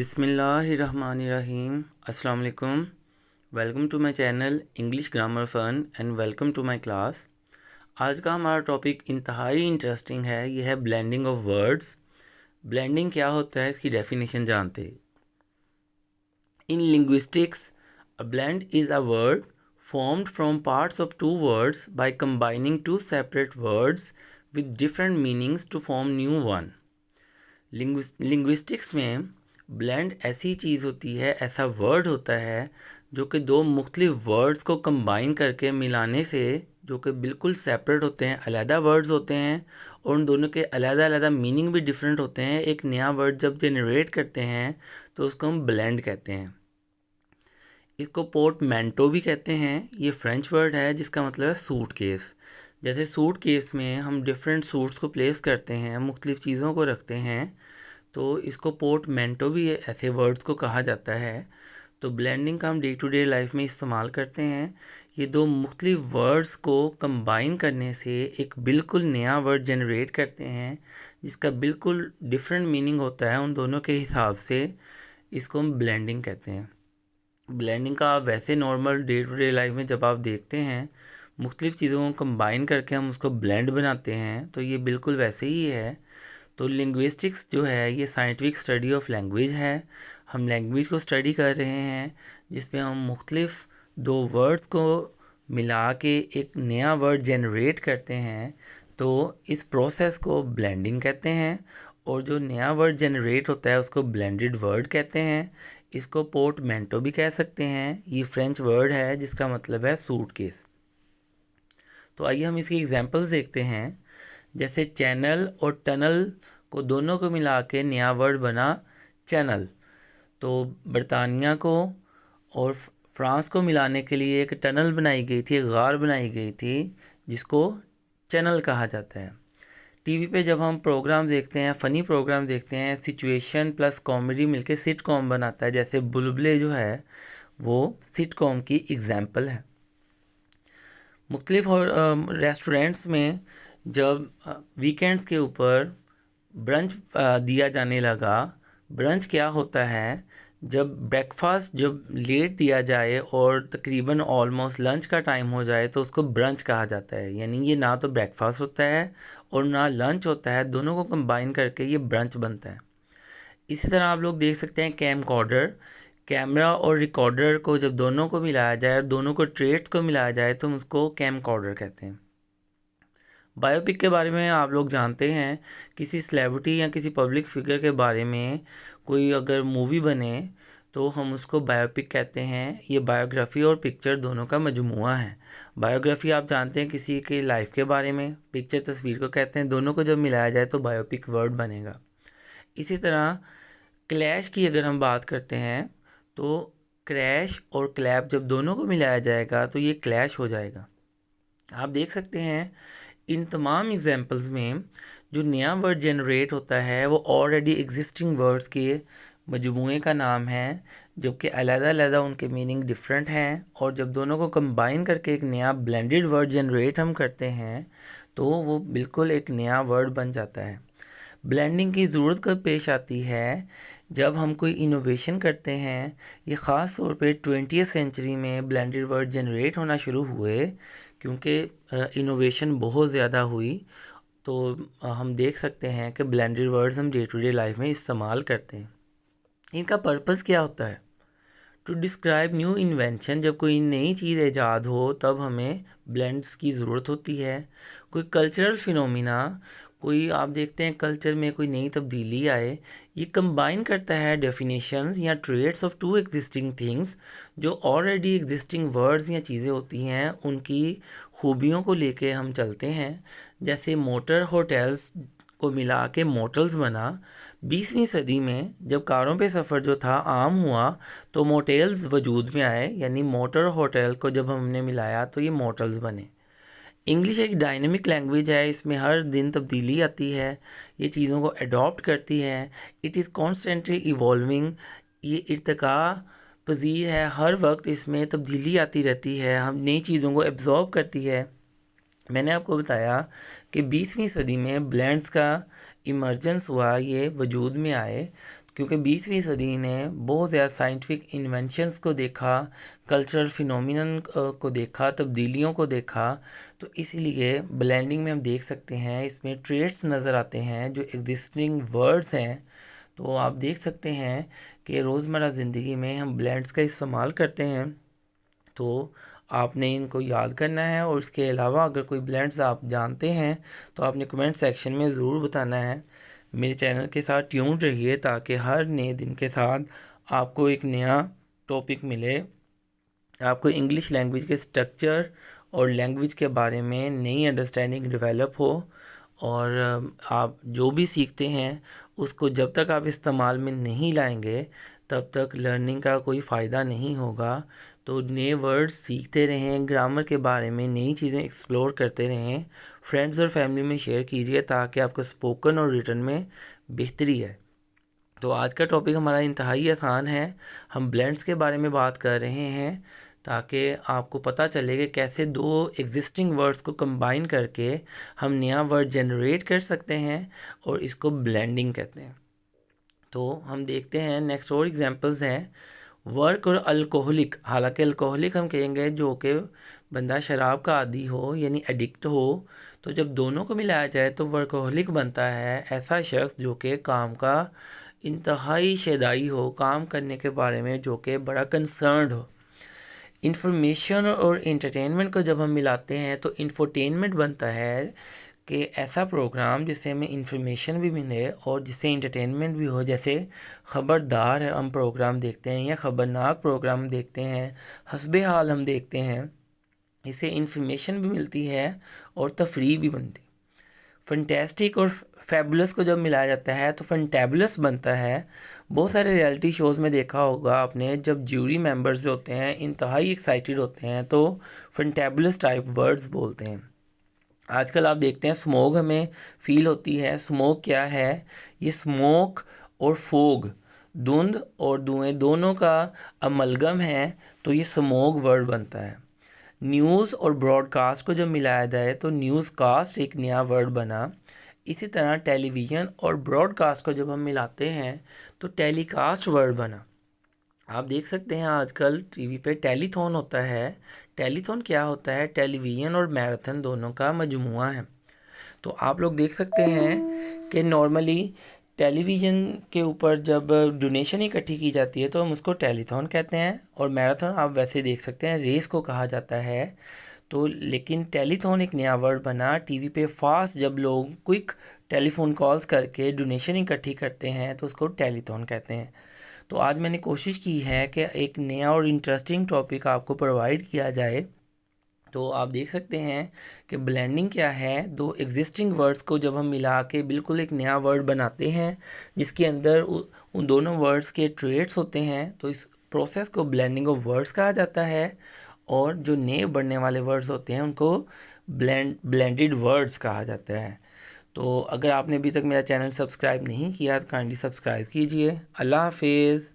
बिस्मिल्लाहिर्रहमानिर्रहीम। अस्सलाम वालेकुम। Welcome to my channel English grammar fun and welcome to my class. आज का हमारा टॉपिक इंतहाई इंटरेस्टिंग है। यह है ब्लेंडिंग ऑफ वर्ड्स। ब्लेंडिंग क्या होता है, इसकी डेफिनेशन जानते। इन linguistics a blend is a word formed from parts of two words by combining two separate words with different meanings to form new one। Linguistics में blend ऐसी चीज़ होती है, ऐसा वर्ड होता है जो कि दो मुख्तलिफ वर्ड्स को कंबाइन करके मिलाने से, जो कि बिल्कुल सेपरेट होते हैं, अलहदा वर्ड्स होते हैं और उन दोनों के अलहदा मीनिंग भी डिफरेंट होते हैं, एक नया वर्ड जब जनरेट करते हैं तो उसको हम ब्लेंड कहते हैं। इसको पोर्टमैंटो भी कहते हैं। ये फ्रेंच वर्ड है जिसका मतलब है सूट केस। जैसे सूट केस में हम डिफरेंट सूट्स को प्लेस करते हैं, मुख्तलिफ़ चीज़ों को रखते हैं, तो इसको पोर्टमैंटो भी ऐसे वर्ड्स को कहा जाता है। तो ब्लेंडिंग का हम डे टू डे लाइफ में इस्तेमाल करते हैं। ये दो मुख्तलिफ वर्ड्स को कंबाइन करने से एक बिल्कुल नया वर्ड जनरेट करते हैं जिसका बिल्कुल डिफरेंट मीनिंग होता है उन दोनों के हिसाब से। इसको हम ब्लेंडिंग कहते हैं। ब्लेंडिंग का आप वैसे normal day to day life में जब आप देखते हैं मुख्तलिफ़ चीज़ों को कंबाइन करके हम उसको ब्लेंड बनाते हैं, तो ये बिल्कुल वैसे ही है। तो लिंग्विस्टिक्स जो है ये साइंटिफिक स्टडी ऑफ लैंग्वेज है। हम लैंग्वेज को स्टडी कर रहे हैं जिसमें हम मुख्तलिफ़ दो वर्ड्स को मिला के एक नया वर्ड जनरेट करते हैं। तो इस प्रोसेस को ब्लेंडिंग कहते हैं और जो नया वर्ड जनरेट होता है उसको ब्लेंडेड वर्ड कहते हैं। इसको पोर्टमैंटो भी कह सकते हैं। ये फ्रेंच वर्ड है जिसका मतलब है सूटकेस। तो आइए हम इसकी एग्जांपल्स देखते हैं। जैसे चैनल और टनल को दोनों को मिला के नया वर्ड बना चैनल। तो बरतानिया को और फ्रांस को मिलाने के लिए एक टनल बनाई गई थी, एक गार बनाई गई थी जिसको चैनल कहा जाता है। टीवी पे जब हम प्रोग्राम देखते हैं, फ़नी प्रोग्राम देखते हैं, सिचुएशन प्लस कॉमेडी मिलके सिटकॉम बनाता है। जैसे बुलबुले जो है वो सिटकॉम की एग्जाम्पल है। मुख्तलिफ रेस्टोरेंट्स में जब वीकेंड्स के ऊपर ब्रंच दिया जाने लगा। ब्रंच क्या होता है, जब ब्रेकफास्ट जब लेट दिया जाए और तकरीबन ऑलमोस्ट लंच का टाइम हो जाए तो उसको ब्रंच कहा जाता है। यानी ये ना तो ब्रेकफास्ट होता है और ना लंच होता है, दोनों को कंबाइन करके ये ब्रंच बनता है। इसी तरह आप लोग देख सकते हैं कैमकॉर्डर, कैमरा और रिकॉर्डर को जब दोनों को मिलाया जाए और दोनों को ट्रेड्स को मिलाया जाए तो हम उसको कैमकॉर्डर कहते हैं। बायोपिक के बारे में आप लोग जानते हैं, किसी सेलिब्रिटी या किसी पब्लिक फिगर के बारे में कोई अगर मूवी बने तो हम उसको बायोपिक कहते हैं। ये बायोग्राफी और पिक्चर दोनों का मजमुआ है। बायोग्राफी आप जानते हैं किसी के लाइफ के बारे में, पिक्चर तस्वीर को कहते हैं। दोनों को जब मिलाया जाए तो बायोपिक वर्ड बनेगा। इसी तरह क्लैश की अगर हम बात करते हैं तो क्रैश और क्लैप जब दोनों को मिलाया जाएगा तो ये क्लैश हो जाएगा। आप देख सकते हैं इन तमाम एग्जांपल्स में जो नया वर्ड जनरेट होता है वो ऑलरेडी एग्जिस्टिंग वर्ड्स के मजमूए का नाम है, जबकि अलग-अलग उनके मीनिंग डिफरेंट हैं। और जब दोनों को कंबाइन करके एक नया ब्लेंडेड वर्ड जनरेट हम करते हैं तो वो बिल्कुल एक नया वर्ड बन जाता है। ब्लेंडिंग की ज़रूरत कब पेश आती है, जब हम कोई इनोवेशन करते हैं। ये ख़ास तौर पे 20वीं सेंचुरी में ब्लेंडेड वर्ड जनरेट होना शुरू हुए क्योंकि इनोवेशन बहुत ज़्यादा हुई। तो हम देख सकते हैं कि ब्लेंडेड वर्ड्स हम डे टू डे लाइफ में इस्तेमाल करते हैं। इनका पर्पस क्या होता है, टू डिस्क्राइब न्यू इन्वेंशन। जब कोई नई चीज़ ईजाद हो तब हमें ब्लेंड्स की ज़रूरत होती है। कोई कल्चरल फिनोमिना, कोई आप देखते हैं कल्चर में कोई नई तब्दीली आए, ये कंबाइन करता है डेफिनेशंस या traits of two existing things. जो ऑलरेडी एग्जिस्टिंग वर्ड्स या चीज़ें होती हैं उनकी खूबियों को लेके हम चलते हैं। जैसे मोटर होटल्स को मिला के मोटल्स बना। 20वीं सदी में जब कारों पे सफ़र जो था आम हुआ तो मोटेल्स वजूद में आए, यानी मोटर होटल को जब हमने मिलाया तो ये मोटल्स बने। इंग्लिश एक डायनेमिक लैंग्वेज है, इसमें हर दिन तब्दीली आती है, ये चीज़ों को अडॉप्ट करती है। इट इज़ कॉन्स्टेंटली इवॉल्विंग, ये इर्तिका पजीर है, हर वक्त इसमें तब्दीली आती रहती है, हम नई चीज़ों को एब्जॉर्ब करती है। मैंने आपको बताया कि 20वीं सदी में ब्लेंड्स का इमर्जेंस हुआ, ये वजूद में आए क्योंकि 20वीं सदी ने बहुत ज़्यादा साइंटिफिक इन्वेंशंस को देखा, कल्चरल फिनोमिनन को देखा, तब्दीलियों को देखा। तो इसीलिए ब्लेंडिंग में हम देख सकते हैं इसमें ट्रेड्स नज़र आते हैं जो एग्जिस्टिंग वर्ड्स हैं। तो आप देख सकते हैं कि रोज़मर्रा ज़िंदगी में हम ब्लेंड्स का इस्तेमाल करते हैं, तो आपने इनको याद करना है। और इसके अलावा अगर कोई ब्लेंड्स आप जानते हैं तो आपने कमेंट सेक्शन में ज़रूर बताना है। मेरे चैनल के साथ ट्यून रहिए ताकि हर नए दिन के साथ आपको एक नया टॉपिक मिले, आपको इंग्लिश लैंग्वेज के स्ट्रक्चर और लैंग्वेज के बारे में नई अंडरस्टैंडिंग डेवलप हो। और आप जो भी सीखते हैं उसको जब तक आप इस्तेमाल में नहीं लाएंगे तब तक लर्निंग का कोई फ़ायदा नहीं होगा। तो नए वर्ड्स सीखते रहें, ग्रामर के बारे में नई चीज़ें एक्सप्लोर करते रहें, फ्रेंड्स और फैमिली में शेयर कीजिए ताकि आपको स्पोकन और रिटन में बेहतरी है। तो आज का टॉपिक हमारा इंतहाई आसान है। हम ब्लेंड्स के बारे में बात कर रहे हैं ताकि आपको पता चले कि कैसे दो एग्जिस्टिंग वर्ड्स को कंबाइन करके हम नया वर्ड जनरेट कर सकते हैं और इसको ब्लेंडिंग कहते हैं। तो हम देखते हैं नेक्स्ट और एग्जांपल्स हैं वर्क और अल्कोहलिक। हालांकि अल्कोहलिक हम कहेंगे जो कि बंदा शराब का आदी हो यानी एडिक्ट हो। तो जब दोनों को मिलाया जाए तो वर्कोहलिक बनता है ऐसा शख्स जो कि काम का इंतहाई शदाई हो, काम करने के बारे में जो कि बड़ा कंसर्न्ड हो। इंफॉर्मेशन और इंटरटेनमेंट को जब हम मिलाते हैं तो इंफोटेनमेंट बनता है कि ऐसा प्रोग्राम जिससे हमें इंफॉर्मेशन भी मिले और जिससे इंटरटेनमेंट भी हो। जैसे ख़बरदार हम प्रोग्राम देखते हैं या ख़बरनाक प्रोग्राम देखते हैं, हस्बे हाल हम देखते हैं, इससे इंफॉर्मेशन भी मिलती है और तफरीह भी बनती है। फंटेस्टिक और फैबुलस को जब मिलाया जाता है तो फंटेबुलस बनता है। बहुत सारे रियलिटी शोज़ में देखा होगा आपने, जब ज्यूरी मेंबर्स जो होते हैं इंतहाई एक्साइटेड होते हैं तो फंटेबुलस टाइप वर्ड्स बोलते हैं। आजकल आप देखते हैं स्मोक हमें फील होती है। स्मोक क्या है? ये स्मोक और फोग, धुंध और धुएं दोनों का अमलगम है, तो ये स्मोक वर्ड बनता है। न्यूज़ और ब्रॉडकास्ट को जब मिलाया जाए तो न्यूज़ कास्ट एक नया वर्ड बना। इसी तरह टेलीविज़न और ब्रॉडकास्ट को जब हम मिलाते हैं तो टेलीकास्ट वर्ड बना। आप देख सकते हैं आजकल टीवी पे टेलीथॉन होता है। टेलीथॉन क्या होता है? टेलीविज़न और मैराथन दोनों का मजमुआ है। तो आप लोग देख सकते हैं कि नॉर्मली टेलीविज़न के ऊपर जब डोनेशन इकट्ठी की जाती है तो हम उसको टेलीथॉन कहते हैं, और मैराथन आप वैसे देख सकते हैं रेस को कहा जाता है। तो लेकिन टेलीथॉन एक नया वर्ड बना टीवी पे फास्ट जब लोग क्विक टेलीफोन कॉल्स करके डोनेशन इकट्ठी करते हैं तो उसको टेलीथॉन कहते हैं। तो आज मैंने कोशिश की है कि एक नया और इंटरेस्टिंग टॉपिक आपको प्रोवाइड किया जाए। तो आप देख सकते हैं कि ब्लेंडिंग क्या है, दो एग्जिस्टिंग वर्ड्स को जब हम मिला के बिल्कुल एक नया वर्ड बनाते हैं जिसके अंदर उन दोनों वर्ड्स के ट्रेड्स होते हैं, तो इस प्रोसेस को ब्लेंडिंग ऑफ वर्ड्स कहा जाता है। और जो नए बनने वाले वर्ड्स होते हैं उनको ब्लेंडेड वर्ड्स कहा जाता है। तो अगर आपने अभी तक मेरा चैनल सब्सक्राइब नहीं किया तो काइंडली सब्सक्राइब कीजिए। अल्लाह हाफिज़।